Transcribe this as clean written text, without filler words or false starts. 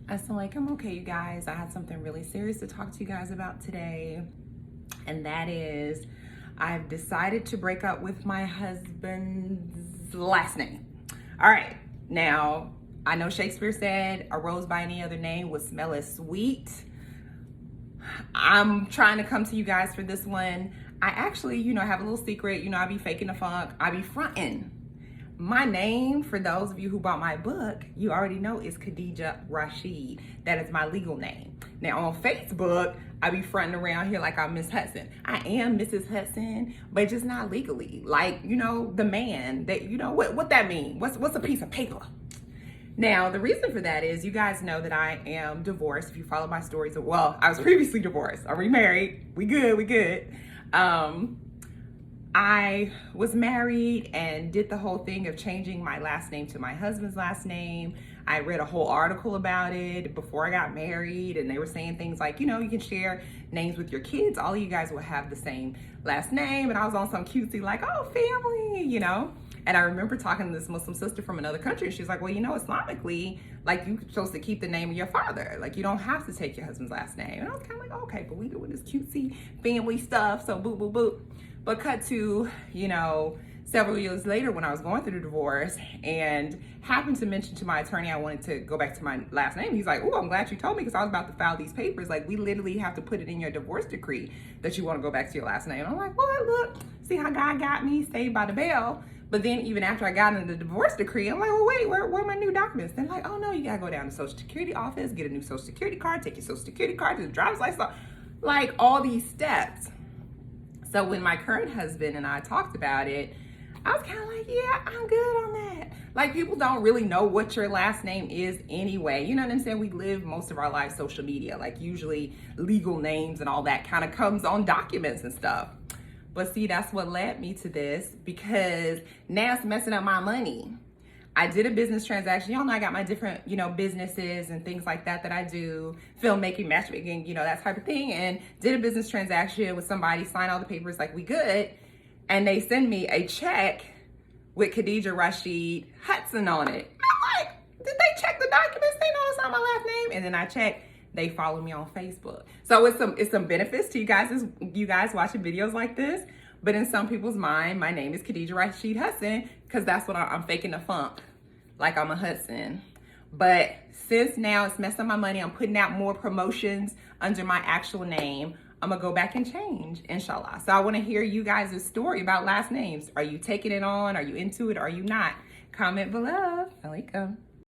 Assalamualaikum. Okay, you guys, I had something really serious to talk to you guys about today, and that is I've decided to break up with my husband's last name. All right, now I know Shakespeare said a rose by any other name would smell as sweet. I'm trying to come to you guys for this one. I actually, have a little secret. I be faking the funk. I be fronting. My name, for those of you who bought my book, you already know is Khadija Rashid. That is my legal name. Now on Facebook, I be fronting around here like I'm Miss Hudson. I am Mrs. Hudson, but just not legally. Like, the man that, what that mean? What's a piece of paper? Now, the reason for that is you guys know that I am divorced. If you follow my stories, well, I was previously divorced. I'm remarried. We good. I was married and did the whole thing of changing my last name to my husband's last name. I read a whole article about it before I got married, and they were saying things like, you can share names with your kids. All of you guys will have the same last name. And I was on some cutesy like, oh, family, And I remember talking to this Muslim sister from another country, and she's like, well, Islamically, like, you're supposed to keep the name of your father. Like, you don't have to take your husband's last name. And I was kind of like, okay, but we doing this cutesy family stuff, so boo, boo, boo. But cut to, several years later when I was going through the divorce and happened to mention to my attorney I wanted to go back to my last name. He's like, oh, I'm glad you told me because I was about to file these papers. Like, we literally have to put it in your divorce decree that you want to go back to your last name. And I'm like, well, look, see how God got me, saved by the bell. But then even after I got into the divorce decree, I'm like, well, wait, where are my new documents? They're like, oh, no, you got to go down to the Social Security office, get a new Social Security card, take your Social Security card to the driver's license, like all these steps. So when my current husband and I talked about it, I was kind of like, yeah, I'm good on that. Like, people don't really know what your last name is anyway. You know what I'm saying? We live most of our lives social media. Like, usually legal names and all that kind of comes on documents and stuff. But see, that's what led me to this, because now it's messing up my money. I did a business transaction. Y'all know I got my different, businesses and things like that I do, filmmaking, matchmaking, that type of thing. And did a business transaction with somebody, sign all the papers like we good. And they send me a check with Khadija Rashid Hudson on it. I'm like, did they check the documents? They know it's not my last name. And then I check, they follow me on Facebook. So it's some benefits to you guys watching videos like this. But in some people's mind, my name is Khadija Rashid Hudson because that's what I'm faking the funk, like I'm a Hudson. But since now it's messing up my money, I'm putting out more promotions under my actual name. I'm gonna go back and change, inshallah. So I wanna hear you guys' story about last names. Are you taking it on? Are you into it? Are you not? Comment below. Alaikum.